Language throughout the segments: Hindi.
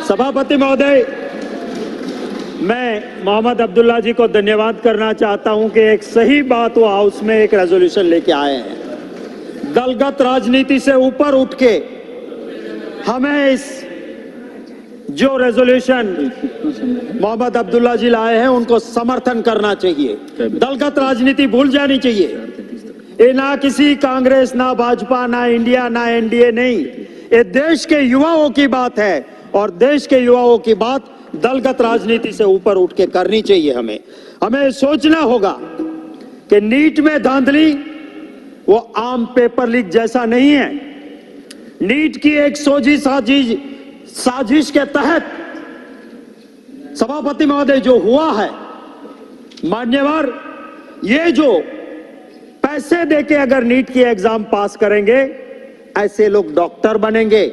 सभापति महोदय, मैं मोहम्मद अब्दुल्ला जी को धन्यवाद करना चाहता हूं कि एक सही बात वो हाउस में एक रेजोल्यूशन लेके आए हैं। दलगत राजनीति से ऊपर उठ के हमें इस जो रेजोल्यूशन मोहम्मद अब्दुल्ला जी लाए हैं उनको समर्थन करना चाहिए। दलगत राजनीति भूल जानी चाहिए। ये ना किसी कांग्रेस, ना भाजपा, ना इंडिया, ना एनडीए नहीं, ये देश के युवाओं की बात है और देश के युवाओं की बात दलगत राजनीति से ऊपर उठ के करनी चाहिए। हमें सोचना होगा कि नीट में धांधली वो आम पेपर लीक जैसा नहीं है। नीट की एक सोजी साजिश के तहत सभापति महोदय जो हुआ है, मान्यवर, ये जो पैसे देके अगर नीट की एग्जाम पास करेंगे, ऐसे लोग डॉक्टर बनेंगे,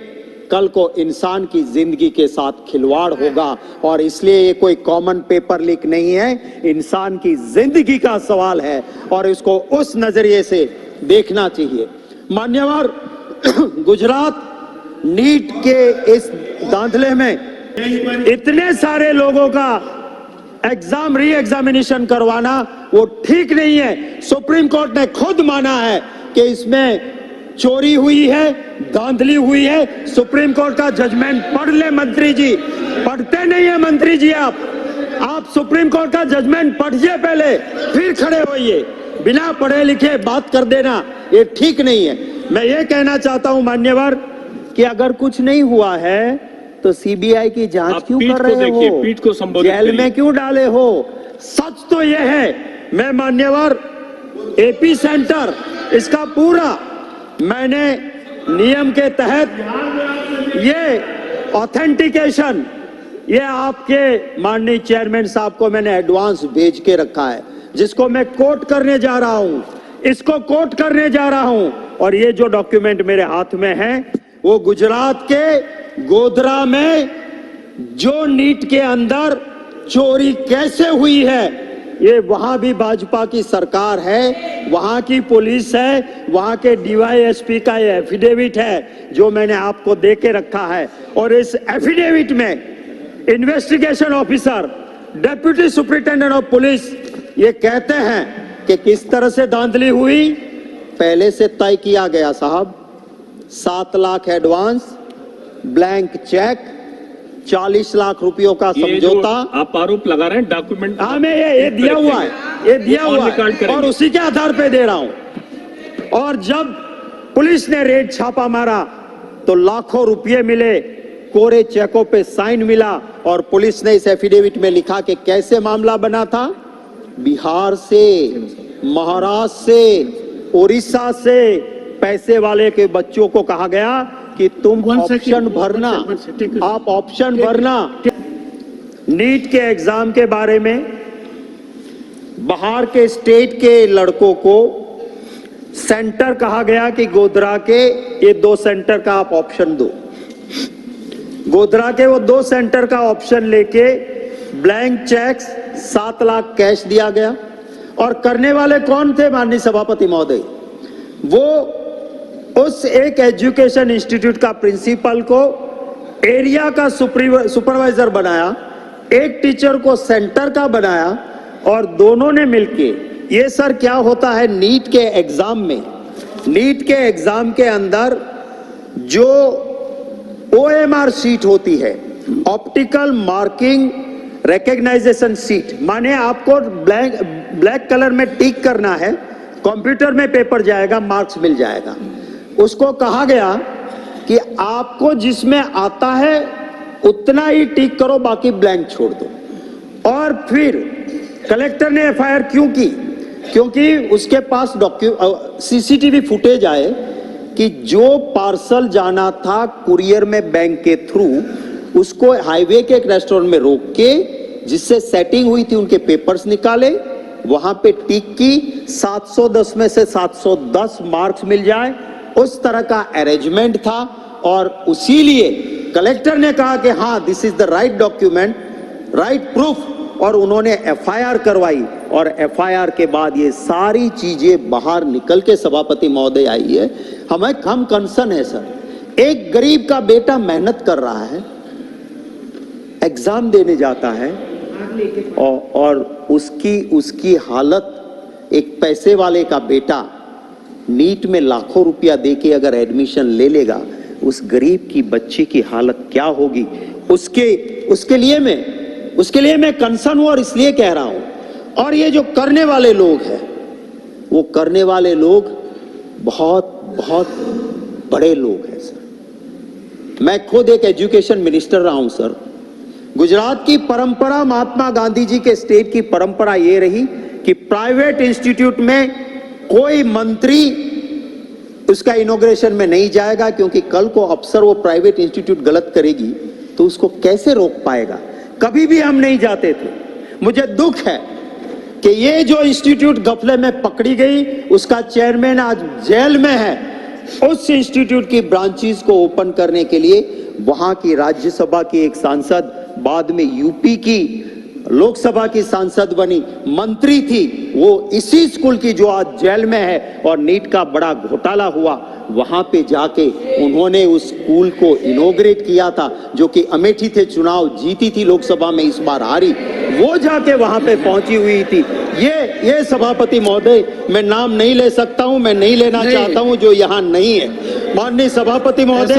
कल को इंसान की जिंदगी के साथ खिलवाड़ होगा। और इसलिए ये कोई कॉमन पेपर लीक नहीं है, इंसान की जिंदगी का सवाल है और इसको उस नजरिए से देखना चाहिए। मान्यवर, गुजरात नीट के इस दांधले में इतने सारे लोगों का एग्जाम री एग्जामिनेशन करवाना वो ठीक नहीं है। सुप्रीम कोर्ट ने खुद माना है कि इसमें चोरी हुई है, धांधली हुई है। सुप्रीम कोर्ट का जजमेंट पढ़ ले मंत्री जी। पढ़ते नहीं है मंत्री जी आप सुप्रीम कोर्ट का जजमेंट पढ़िए पहले, फिर खड़े होइए। बिना पढ़े लिखे बात कर देना ये ठीक नहीं है। मैं ये कहना चाहता हूं मान्यवर कि अगर कुछ नहीं हुआ है तो सीबीआई की जांच क्यों कर रहे हो? पीठ को संबोधित जेल में क्यों डाले हो? सच तो यह है, मैं मान्यवर एपी सेंटर इसका पूरा मैंने नियम के तहत ये ऑथेंटिकेशन ये आपके माननीय चेयरमैन साहब को मैंने एडवांस भेज के रखा है, जिसको मैं कोट करने जा रहा हूं, इसको कोट करने जा रहा हूं। और ये जो डॉक्यूमेंट मेरे हाथ में है वो गुजरात के गोधरा में जो नीट के अंदर चोरी कैसे हुई है, ये वहां भी भाजपा की सरकार है, वहां की पुलिस है, वहां के डीवाईएसपी का ये एफिडेविट है जो मैंने आपको दे के रखा है। और इस एफिडेविट में investigation officer, deputy superintendent of police ये कहते हैं कि किस तरह से धांधली हुई पहले से तय किया गया साहब। 7 lakh advance, blank cheque, 40 lakh रुपयों का समझौता। आप आरोप लगा रहे हैं डॉक्यूमेंट। हाँ, मैं ये दिया हुआ है, ये दिया हुआ है और उसी के आधार पे दे रहा हूं। और जब पुलिस ने रेड छापा मारा तो लाखों रुपए मिले, कोरे चेकों पे साइन मिला और पुलिस ने इस एफिडेविट में लिखा कि कैसे मामला बना था। बिहार से, महाराष्ट्र से, उड़ीसा से पैसे वाले के बच्चों को कहा गया कि तुम ऑप्शन भरना, आप ऑप्शन भरना। नीट के एग्जाम के बारे में बाहर के स्टेट के लड़कों को सेंटर कहा गया कि गोधरा के ये 2 सेंटर का आप ऑप्शन दो। गोधरा के वो 2 सेंटर का ऑप्शन लेके ब्लैंक चेक्स 7 लाख कैश दिया गया। और करने वाले कौन थे माननीय सभापति महोदय? वो उस एक एजुकेशन इंस्टीट्यूट का प्रिंसिपल को एरिया का सुपरवाइजर बनाया, एक टीचर को सेंटर का बनाया और दोनों ने मिलके ये सर क्या होता है नीट के एग्जाम में, नीट के एग्जाम के अंदर जो OMR सीट होती है, ऑप्टिकल मार्किंग रिकॉग्नाइजेशन सीट, माने आपको ब्लैक कलर में टिक करना है, कंप्यूटर में पेपर जाएगा, मार्क्स मिल जाएगा। उसको कहा गया कि आपको जिसमें आता है उतना ही टिक करो, बाकी ब्लैंक छोड़ दो। और फिर कलेक्टर ने FIR क्यों की? क्योंकि उसके पास CCTV फुटेज आए कि जो पार्सल जाना था कुरियर में बैंक के थ्रू, उसको हाईवे के एक रेस्टोरेंट में रोक के जिससे सेटिंग हुई थी उनके पेपर्स निकाले, वहां पे टिक की, 710 में से 710 मार्क्स मिल जाए, उस तरह का अरेंजमेंट था। और उसीलिए कलेक्टर ने कहा कि हाँ, this is the right document, right proof, और उन्होंने FIR करवाई। और FIR के बाद ये सारी चीजें बाहर निकल के सभापति महोदय आई है। हम कंसर्न है सर, एक गरीब का बेटा मेहनत कर रहा है, एग्जाम देने जाता है और उसकी हालत, एक पैसे वाले का बेटा नीट में लाखों रुपया देके अगर एडमिशन ले लेगा, उस गरीब की बच्ची की हालत क्या होगी, उसके लिए मैं कंसर्न हूं और इसलिए कह रहा हूं। और ये जो करने वाले लोग हैं, वो करने वाले लोग बहुत बहुत बड़े लोग हैं सर। मैं खुद एक एजुकेशन मिनिस्टर रहा हूं सर। गुजरात की परंपरा, महात्मा गांधी जी के स्टेट की परंपरा ये रही कि प्राइवेट इंस्टीट्यूट में कोई मंत्री उसका इनॉग्रेशन में नहीं जाएगा, क्योंकि कल को अफसर वो प्राइवेट इंस्टीट्यूट गलत करेगी तो उसको कैसे रोक पाएगा। कभी भी हम नहीं जाते थे। मुझे दुख है कि ये जो इंस्टीट्यूट गफले में पकड़ी गई, उसका चेयरमैन आज जेल में है। उस इंस्टीट्यूट की ब्रांचेस को ओपन करने के लिए वहां की राज्यसभा की एक सांसद, बाद में यूपी की लोकसभा की सांसद बनी, मंत्री थी, वो इसी स्कूल की जो आज जेल में है। और नीट का बड़ा घोटाला हुआ, वहां पे जाके उन्होंने उस स्कूल को इनॉग्रेट किया था, जो कि अमेठी थे, चुनाव जीती थी लोकसभा में, इस बार हारी, वो जाके वहां पे पहुंची हुई थी। ये सभापति महोदय, मैं नाम नहीं ले सकता हूं, मैं नहीं लेना चाहता हूं, जो यहां नहीं है। माननीय सभापति महोदय,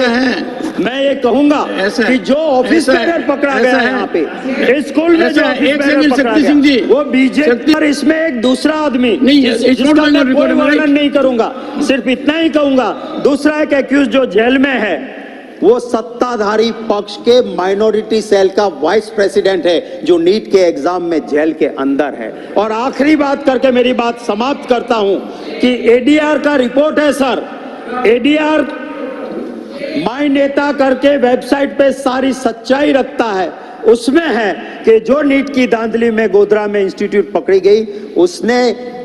मैं ये कहूंगा कि जो ऑफिस बेरर पकड़ा गया है यहाँ पे स्कूल में, जो ऑफिस बेरर पकड़ा गया, वो बीजेपी। और इसमें एक दूसरा आदमी, जिसका मैं कोई वर्णन नहीं करूंगा, सिर्फ इतना ही कहूंगा, दूसरा एक एक्यूज जो जेल में है, वो सत्ताधारी पक्ष के माइनॉरिटी सेल का वाइस प्रेसिडेंट है, जो नीट के एग्जाम में जेल के अंदर है। और आखिरी बात करके मेरी बात समाप्त करता हूं कि एडीआर का रिपोर्ट है सर, एडीआर माय नेता करके वेबसाइट पे सारी सच्चाई रखता है। उसमें है कि जो नीट की धांधली में गोधरा में इंस्टीट्यूट पकड़ी गई, उसने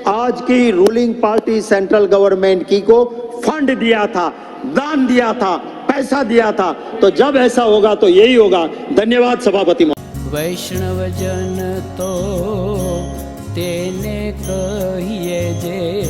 आज की रूलिंग पार्टी सेंट्रल गवर्नमेंट की को फंड दिया था, दान दिया था, पैसा दिया था। तो जब ऐसा होगा तो यही होगा। धन्यवाद सभापति महोदय। वैष्णव जन तो तेने कहिए जे